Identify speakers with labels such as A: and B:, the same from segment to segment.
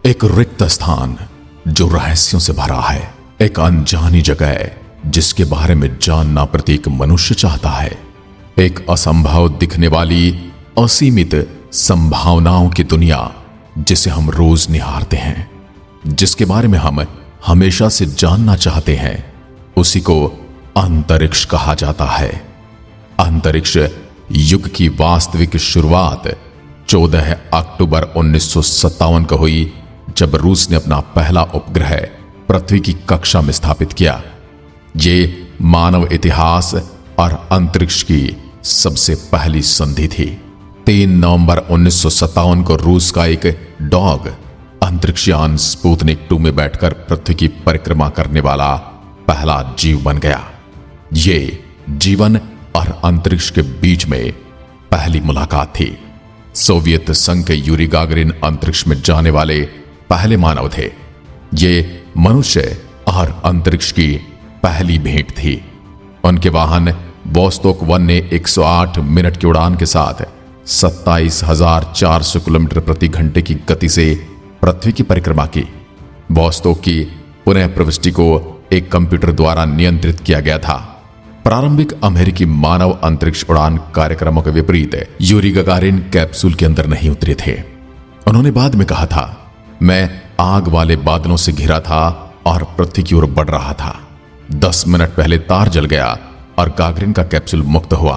A: एक रिक्त स्थान जो रहस्यों से भरा है, एक अनजानी जगह जिसके बारे में जानना प्रत्येक मनुष्य चाहता है, एक असंभव दिखने वाली असीमित संभावनाओं की दुनिया जिसे हम रोज निहारते हैं, जिसके बारे में हम हमेशा से जानना चाहते हैं, उसी को अंतरिक्ष कहा जाता है। अंतरिक्ष युग की वास्तविक शुरुआत 14 अक्टूबर 1957 को हुई, जब रूस ने अपना पहला उपग्रह पृथ्वी की कक्षा में स्थापित किया। ये मानव इतिहास और अंतरिक्ष की सबसे पहली संधि थी। 3 नवंबर 1957 को रूस का एक डॉग अंतरिक्षयान स्पुतनिक 2 में बैठकर पृथ्वी की परिक्रमा करने वाला पहला जीव बन गया। ये जीवन और अंतरिक्ष के बीच में पहली मुलाकात थी। सोवियत संघ के यूरी गागरिन अंतरिक्ष में जाने वाले पहले मानव थे। ये मनुष्य और अंतरिक्ष की पहली भेंट थी। उनके वाहन वोस्तोक 1 ने 108 मिनट की उड़ान के साथ 27,400 किलोमीटर प्रति घंटे की गति से पृथ्वी की परिक्रमा की। वोस्तोक की पुनः प्रविष्टि को एक कंप्यूटर द्वारा नियंत्रित किया गया था। प्रारंभिक अमेरिकी मानव अंतरिक्ष उड़ान कार्यक्रमों के विपरीत यूरी गगारिन कैप्सूल के अंदर नहीं उतरे थे। उन्होंने बाद में कहा था, मैं आग वाले बादलों से घिरा था और पृथ्वी की ओर बढ़ रहा था। 10 मिनट पहले तार जल गया और गागरिन का कैप्सूल मुक्त हुआ।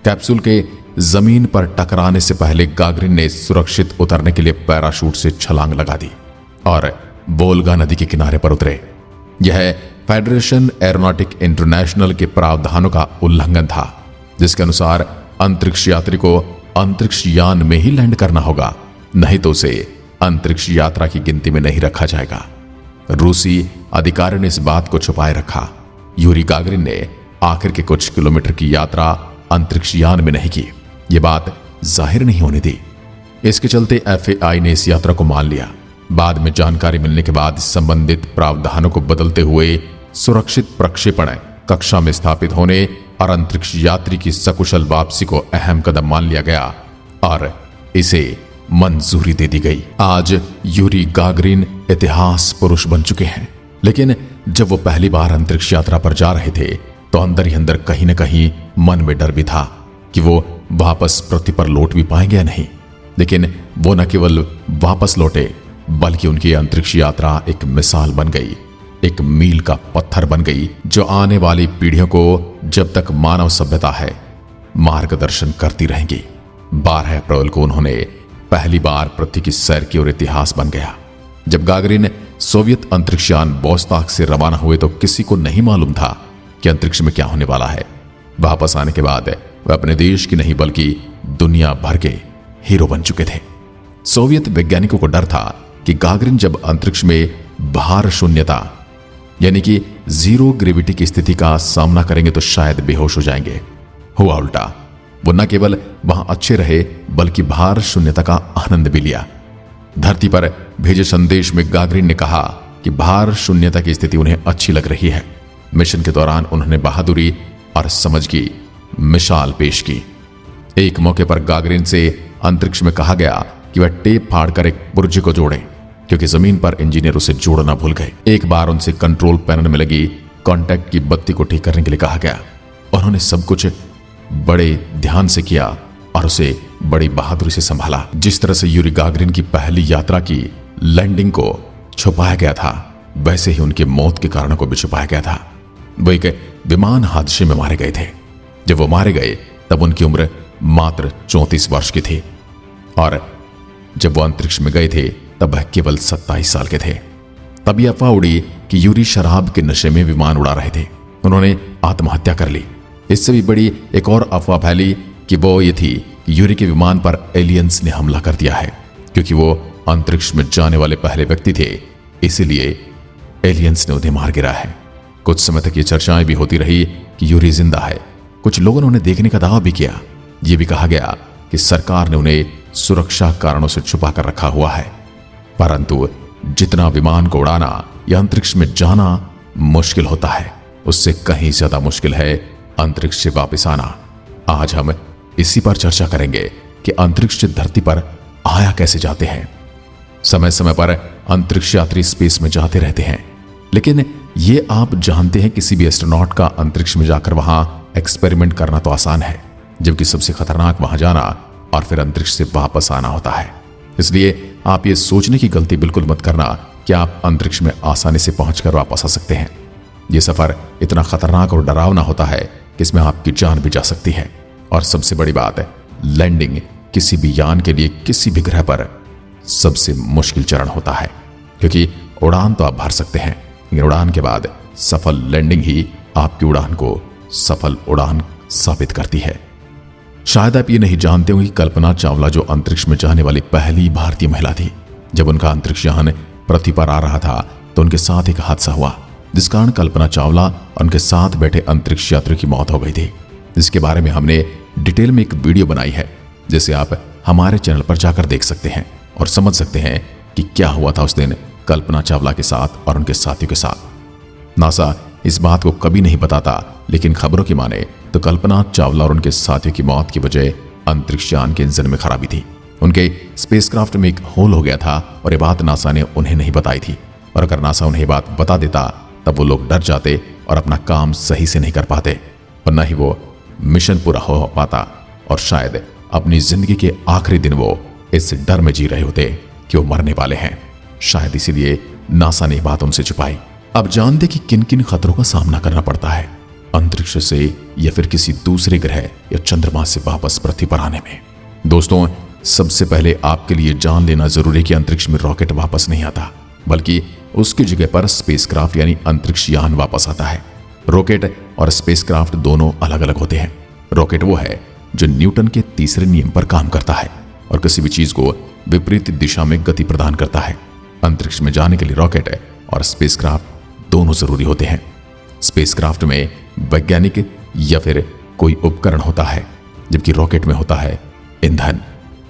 A: कैप्सूल के जमीन पर टकराने से पहले गागरिन ने सुरक्षित उतरने के लिए पैराशूट से छलांग लगा दी और वोल्गा नदी के किनारे पर उतरे। यह फेडरेशन एरोनॉटिक इंटरनेशनल के प्रावधानों का उल्लंघन था, जिसके अनुसार अंतरिक्ष यात्री को अंतरिक्ष यान में ही लैंड करना होगा, नहीं तो उसे अंतरिक्ष यात्रा की गिनती में नहीं रखा जाएगा। रूसी अधिकारियों ने इस बात को छुपाए रखा। यूरी गागरिन ने आखिर के कुछ किलोमीटर की यात्रा अंतरिक्ष यान में नहीं की। यह बात जाहिर नहीं होने दी। इसके चलते FAI ने इस यात्रा को मान लिया। बाद में जानकारी मिलने के बाद संबंधित प्रावधानों को बदलते हुए सुरक्षित प्रक्षेपण कक्षा में स्थापित होने और अंतरिक्ष यात्री की सकुशल वापसी को अहम कदम मान लिया गया और इसे मंजूरी दे दी गई। आज यूरी गागरिन इतिहास पुरुष बन चुके हैं, लेकिन जब वो पहली बार अंतरिक्ष यात्रा पर जा रहे थे तो अंदर ही अंदर कहीं न कहीं मन में डर भी था कि वो वापस पृथ्वी पर लौट भी पाएंगे या नहीं। लेकिन वो न केवल वापस लौटे, बल्कि उनकी अंतरिक्ष यात्रा एक मिसाल बन गई, एक मील का पत्थर बन गई, जो आने वाली पीढ़ियों को जब तक मानव सभ्यता है मार्गदर्शन करती रहेंगी। 12 अप्रैल को उन्होंने पहली बार पृथ्वी की सैर की और इतिहास बन गया। जब गागरिन सोवियत अंतरिक्षयान वोस्ताक से रवाना हुए तो किसी को नहीं मालूम था कि अंतरिक्ष में क्या होने वाला है। वापस आने के बाद वे अपने देश की नहीं बल्कि दुनिया भर के हीरो बन चुके थे। सोवियत वैज्ञानिकों को डर था कि गागरिन जब अंतरिक्ष में भार शून्यता यानी कि जीरो ग्रेविटी की स्थिति का सामना करेंगे तो शायद बेहोश हो जाएंगे। हुआ उल्टा, वो न केवल वहां अच्छे रहे बल्कि भार शून्यता का आनंद भी लिया। धरती पर भेजे संदेश में गागरिन ने कहा कि भार शून्यता की स्थिति उन्हें अच्छी लग रही है। मिशन के दौरान उन्होंने बहादुरी और समझ की मिसाल पेश की। एक मौके पर गागरिन से अंतरिक्ष में कहा गया कि वह टेप फाड़कर एक पुर्जे को जोड़ें, क्योंकि जमीन पर इंजीनियर उसे जोड़ना भूल गए। एक बार उनसे कंट्रोल पैनल में लगी कांटेक्ट की बत्ती को ठीक करने के लिए कहा गया। उन्होंने सब कुछ बड़े ध्यान से किया और उसे बड़ी बहादुरी से संभाला। जिस तरह से यूरी गागरिन की पहली यात्रा की लैंडिंग को छुपाया गया था, वैसे ही उनके मौत के कारणों को भी छुपाया गया था। वो एक विमान हादसे में मारे गए थे। जब वो मारे गए तब उनकी उम्र मात्र 34 वर्ष की थी और जब वो अंतरिक्ष में गए थे तब वह केवल 27 साल के थे। तब यह अफवाह उड़ी कि यूरी शराब के नशे में विमान उड़ा रहे थे। उन्होंने आत्महत्या कर ली। इससे भी बड़ी एक और अफवाह फैली कि वो ये थी कि यूरी के विमान पर एलियंस ने हमला कर दिया है, क्योंकि वो अंतरिक्ष में जाने वाले पहले व्यक्ति थे, इसीलिए एलियंस ने उन्हें मार गिरा है। कुछ समय तक ये चर्चाएं भी होती रही कि यूरी जिंदा है। कुछ लोगों ने उन्हें देखने का दावा भी किया। यह भी कहा गया कि सरकार ने उन्हें सुरक्षा कारणों से छुपा कर रखा हुआ है। परंतु जितना विमान को उड़ाना या अंतरिक्ष में जाना मुश्किल होता है, उससे कहीं ज्यादा मुश्किल है अंतरिक्ष से वापस आना। आज हम इसी पर चर्चा करेंगे कि अंतरिक्ष से धरती पर आया कैसे जाते हैं। समय समय पर अंतरिक्ष यात्री स्पेस में जाते रहते हैं, लेकिन ये आप जानते हैं किसी भी एस्ट्रोनॉट का अंतरिक्ष में जाकर वहां एक्सपेरिमेंट करना तो आसान है, जबकि सबसे खतरनाक वहां जाना और फिर अंतरिक्ष से वापस आना होता है। इसलिए आप ये सोचने की गलती बिल्कुल मत करना कि आप अंतरिक्ष में आसानी से पहुंचकर वापस आ सकते हैं। यह सफर इतना खतरनाक और डरावना होता है कि इसमें आपकी जान भी जा सकती है। और सबसे बड़ी बात है, लैंडिंग किसी भी यान के लिए किसी भी ग्रह पर सबसे मुश्किल चरण होता है, क्योंकि उड़ान तो आप भर सकते हैं, लेकिन उड़ान के बाद सफल लैंडिंग ही आपकी उड़ान को सफल उड़ान साबित करती है। शायद आप ये नहीं जानते हो कि कल्पना चावला जो अंतरिक्ष में जाने वाली पहली भारतीय महिला थी, जब उनका अंतरिक्ष यान पृथ्वी पर आ रहा था तो उनके साथ एक हादसा हुआ, जिस कारण कल्पना चावला और उनके साथ बैठे अंतरिक्ष यात्रियों की मौत हो गई थी। जिसके बारे में हमने डिटेल में एक वीडियो बनाई है, जिसे आप हमारे चैनल पर जाकर देख सकते हैं और समझ सकते हैं कि क्या हुआ था उस दिन कल्पना चावला के साथ और उनके साथियों के साथ। नासा इस बात को कभी नहीं बताता, लेकिन खबरों की माने तो कल्पना चावला और उनके साथियों की मौत की वजह अंतरिक्ष यान के इंजन में खराबी थी। उनके स्पेसक्राफ्ट में एक होल हो गया था और ये बात नासा ने उन्हें नहीं बताई थी। और अगर नासा उन्हें बात बता देता तब वो लोग डर जाते और अपना काम सही से नहीं कर पाते, और न ही वो मिशन पूरा हो पाता, और शायद अपनी जिंदगी के आखिरी दिन वो इस डर में जी रहे होते कि वो मरने वाले हैं। शायद इसीलिए नासा ने बात उनसे छुपाई। अब जानते कि किन किन खतरों का सामना करना पड़ता है अंतरिक्ष से या फिर किसी दूसरे ग्रह या चंद्रमा से वापस पृथ्वी पर आने में। दोस्तों, सबसे पहले आपके लिए जान लेना जरूरी है कि अंतरिक्ष में रॉकेट वापस नहीं आता, बल्कि उसकी जगह पर स्पेसक्राफ्ट यानी अंतरिक्ष यान वापस आता है। रॉकेट और स्पेसक्राफ्ट दोनों अलग अलग होते हैं। रॉकेट वो है जो न्यूटन के तीसरे नियम पर काम करता है और किसी भी चीज को विपरीत दिशा में गति प्रदान करता है। अंतरिक्ष में जाने के लिए रॉकेट और स्पेसक्राफ्ट दोनों जरूरी होते हैं। स्पेसक्राफ्ट में वैज्ञानिक या फिर कोई उपकरण होता है, जबकि रॉकेट में होता है ईंधन।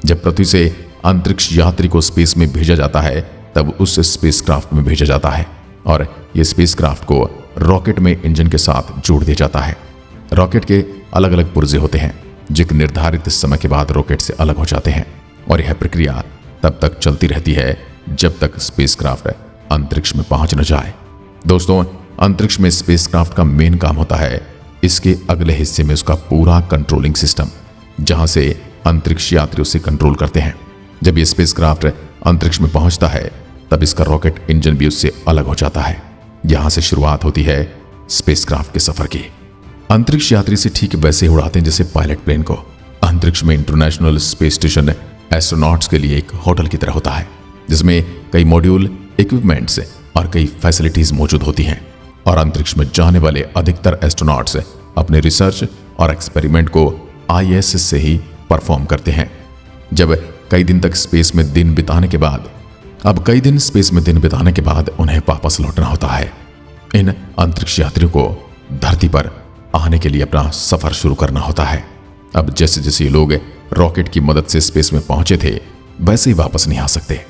A: जब पृथ्वी से अंतरिक्ष यात्री को स्पेस में भेजा जाता है तब उस स्पेसक्राफ्ट में भेजा जाता है और यह स्पेसक्राफ्ट को रॉकेट में इंजन के साथ जोड़ दिया जाता है। रॉकेट के अलग अलग पुर्जे होते हैं जो एक निर्धारित समय के बाद रॉकेट से अलग हो जाते हैं, और यह प्रक्रिया तब तक चलती रहती है जब तक स्पेसक्राफ्ट अंतरिक्ष में पहुंच न जाए। दोस्तों, अंतरिक्ष में स्पेसक्राफ्ट का मेन काम होता है इसके अगले हिस्से में उसका पूरा कंट्रोलिंग सिस्टम, जहां से अंतरिक्ष यात्री उसे कंट्रोल करते हैं। जब यह स्पेसक्राफ्ट अंतरिक्ष में पहुंचता है तब इसका रॉकेट इंजन भी उससे अलग हो जाता है। यहां से शुरुआत होती है स्पेसक्राफ्ट के सफर की। अंतरिक्ष यात्री से ठीक वैसे ही उड़ाते हैं जैसे पायलट प्लेन को। अंतरिक्ष में इंटरनेशनल स्पेस स्टेशन एस्ट्रोनॉट्स के लिए एक होटल की तरह होता है, जिसमें कई मॉड्यूल, इक्विपमेंट्स और कई फैसिलिटीज मौजूद होती हैं। और अंतरिक्ष में जाने वाले अधिकतर एस्ट्रोनॉट्स अपने रिसर्च और एक्सपेरिमेंट को ISS से ही परफॉर्म करते हैं। जब कई दिन स्पेस में दिन बिताने के बाद उन्हें वापस लौटना होता है। इन अंतरिक्ष यात्रियों को धरती पर आने के लिए अपना सफर शुरू करना होता है। अब जैसे जैसे ये लोग रॉकेट की मदद से स्पेस में पहुंचे थे वैसे ही वापस नहीं आ सकते,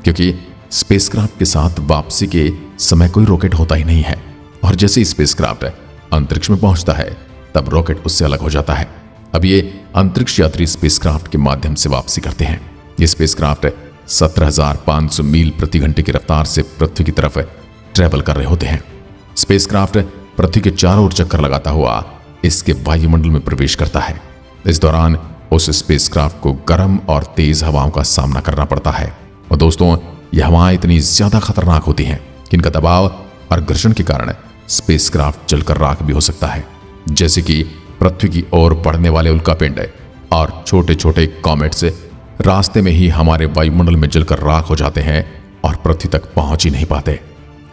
A: क्योंकि स्पेसक्राफ्ट के साथ वापसी के समय कोई रॉकेट होता ही नहीं है। और जैसे ही स्पेसक्राफ्ट अंतरिक्ष में पहुंचता है तब रॉकेट उससे अलग हो जाता है। अब ये अंतरिक्ष यात्री स्पेसक्राफ्ट के माध्यम से वापसी करते हैं। ये स्पेसक्राफ्ट 17,500 मील प्रति घंटे की रफ्तार से पृथ्वी की तरफ ट्रेवल कर रहे होते हैं। स्पेसक्राफ्ट पृथ्वी के चारों ओर चक्कर लगाता हुआ इसके वायुमंडल में प्रवेश करता है। इस दौरान उस स्पेसक्राफ्ट को गर्म और तेज हवाओं का सामना करना पड़ता है। और दोस्तों, यह हवाएं इतनी ज्यादा खतरनाक होती हैं कि इनका दबाव और घर्षण के कारण स्पेसक्राफ्ट जलकर राख भी हो सकता है, जैसे कि पृथ्वी की ओर बढ़ने वाले उल्कापिंड और छोटे छोटे कॉमेट्स रास्ते में ही हमारे वायुमंडल में जलकर राख हो जाते हैं और पृथ्वी तक पहुंच ही नहीं पाते।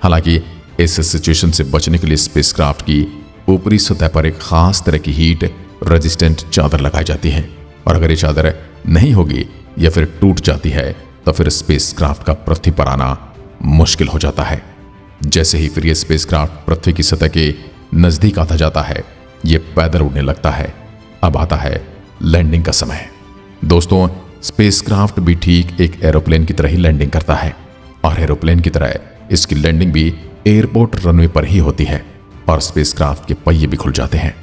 A: हालांकि इस सिचुएशन से बचने के लिए स्पेसक्राफ्ट की ऊपरी सतह पर एक खास तरह की हीट रेजिस्टेंट चादर लगाई जाती है, और अगर ये चादर नहीं होगी या फिर टूट जाती है तो फिर स्पेसक्राफ्ट का पृथ्वी पर आना मुश्किल हो जाता है। जैसे ही फिर ये स्पेसक्राफ्ट पृथ्वी की सतह के नजदीक आता जाता है, ये पैदल उड़ने लगता है। अब आता है लैंडिंग का समय। दोस्तों, स्पेसक्राफ्ट भी ठीक एक एरोप्लेन की तरह ही लैंडिंग करता है, और एरोप्लेन की तरह इसकी लैंडिंग भी एयरपोर्ट रनवे पर ही होती है, और स्पेसक्राफ्ट के पहिए भी खुल जाते हैं।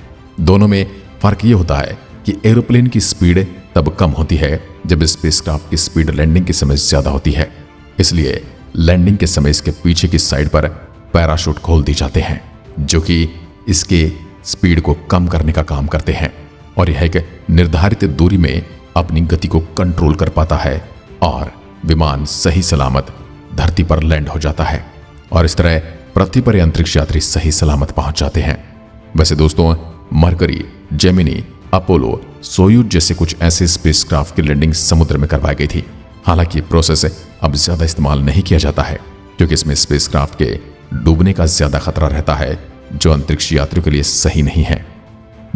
A: दोनों में फर्क ये होता है कि एरोप्लेन की स्पीड तब कम होती है जब स्पेसक्राफ्ट की स्पीड लैंडिंग के समय ज्यादा होती है, इसलिए लैंडिंग के समय इसके पीछे की साइड पर पैराशूट खोल दिए जाते हैं, जो कि इसके स्पीड को कम करने का काम करते हैं और यह एक निर्धारित दूरी में अपनी गति को कंट्रोल कर पाता है और विमान सही सलामत धरती पर लैंड हो जाता है और इस तरह पृथ्वी पर अंतरिक्ष यात्री सही सलामत पहुंच जाते हैं। वैसे दोस्तों, मरकरी, जेमिनी, अपोलो, सोयूज जैसे कुछ ऐसे स्पेसक्राफ्ट की लैंडिंग समुद्र में करवाई गई थी। हालांकि प्रोसेस अब ज्यादा इस्तेमाल नहीं किया जाता है क्योंकि इसमें स्पेसक्राफ्ट के डूबने का ज्यादा खतरा रहता है, जो अंतरिक्ष यात्रियों के लिए सही नहीं है।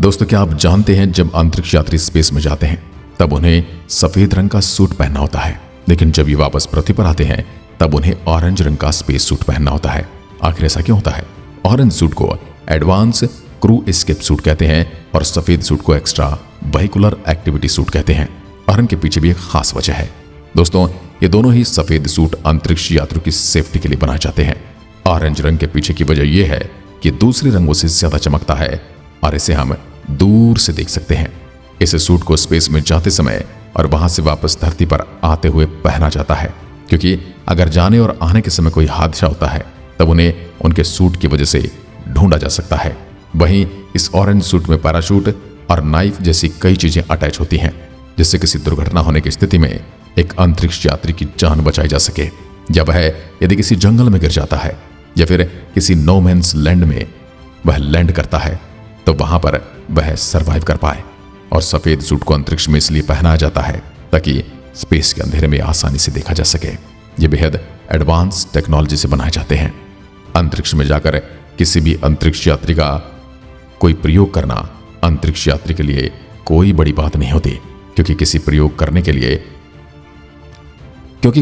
A: दोस्तों, क्या आप जानते हैं जब अंतरिक्ष यात्री स्पेस में जाते हैं तब उन्हें सफेद रंग का सूट पहनना होता है, लेकिन जब ये वापस पृथ्वी पर आते हैं तब उन्हें ऑरेंज रंग का स्पेस सूट पहनना होता है। आखिर ऐसा क्यों होता है? ऑरेंज सूट को एडवांस क्रू एस्केप सूट कहते हैं और सफेद सूट को एक्स्ट्रा व्हीकुलर एक्टिविटी सूट कहते हैं और इनके पीछे भी एक खास वजह है। दोस्तों, ये दोनों ही सफेद सूट अंतरिक्ष यात्रियों की सेफ्टी के लिए बनाए जाते हैं। ऑरेंज रंग के पीछे की वजह यह है कि दूसरे रंगों से ज्यादा चमकता है और इसे हम दूर से देख सकते हैं। इस सूट को स्पेस में जाते समय और वहां से वापस धरती पर आते हुए पहना जाता है, क्योंकि अगर जाने और आने के समय कोई हादसा होता है तब उन्हें उनके सूट की वजह से ढूंढा जा सकता है। वहीं इस ऑरेंज सूट में पैराशूट और नाइफ जैसी कई चीजें अटैच होती हैं, जिससे किसी दुर्घटना होने की स्थिति में एक अंतरिक्ष यात्री की जान बचाई जा सके, या वह यदि किसी जंगल में गिर जाता है या फिर किसी नो मैन्स लैंड में वह लैंड करता है तो वहां पर वह सरवाइव कर पाए। और सफेद सूट को अंतरिक्ष में इसलिए पहनाया जाता है ताकि स्पेस के अंधेरे में आसानी से देखा जा सके। ये बेहद एडवांस टेक्नोलॉजी से बनाए जाते हैं। अंतरिक्ष में जाकर किसी भी अंतरिक्ष यात्री का कोई प्रयोग करना अंतरिक्ष यात्री के लिए कोई बड़ी बात नहीं होती, क्योंकि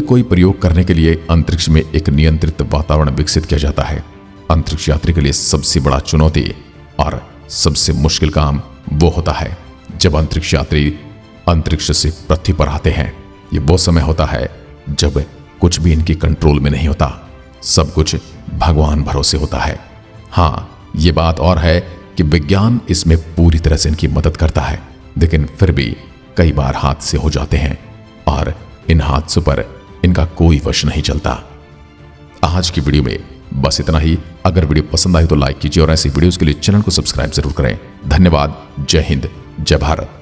A: कोई प्रयोग करने के लिए अंतरिक्ष में एक नियंत्रित वातावरण विकसित किया जाता है। अंतरिक्ष यात्री के लिए सबसे बड़ा चुनौती और सबसे मुश्किल काम वो होता है जब अंतरिक्ष यात्री अंतरिक्ष से पृथ्वी पर आते हैं। ये वो समय होता है जब कुछ भी इनकी कंट्रोल में नहीं होता, सब कुछ भगवान भरोसे होता है। हाँ, ये बात और है कि विज्ञान इसमें पूरी तरह से इनकी मदद करता है, लेकिन फिर भी कई बार हादसे हो जाते हैं और इन हादसों पर इनका कोई वश नहीं चलता। आज की वीडियो में बस इतना ही। अगर वीडियो पसंद आई तो लाइक कीजिए और ऐसी वीडियोस के लिए चैनल को सब्सक्राइब जरूर करें। धन्यवाद। जय हिंद, जय भारत।